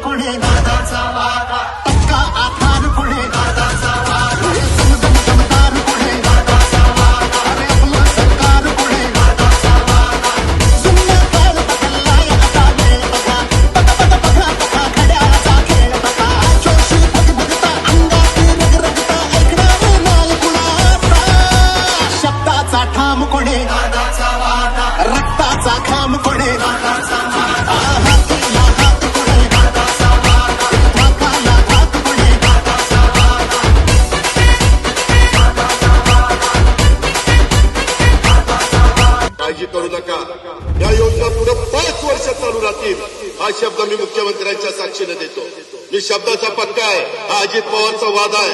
कोणे नादाचा वागा पक्का आधार कोणे नादाचा वागा समजमदार कोणे नादाचा वागा अरे आपलं सरकार कोणे नादाचा वागा जुन्या काळ बदललाय आता वेळ बघा बघा बघा बघा बघा घड्याळाचा खेळ बघा जोशी भगभगता अंगाती रगरगता ऐकणार नाल कुणाचा शब्दाचा ठाम कोणे नादाचा वागा रक्ताचा खाम कोणे नादाचा वागा हातीला हात कोणे नादाचा वागा धाकाला धाक कोणे नादाचा वागा काळजी करू नका या योजना पुढे 5 वर्ष चालू राहतील हा शब्द मी मुख्यमंत्र्यांच्या साक्षीने देतो मी शब्दाचा पक्का आहे हा अजित पवारचा वादा आहे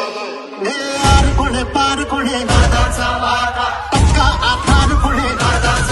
आर कोणे पार कोणे नादाचा वागा पक्का आधार कोणे नादाचा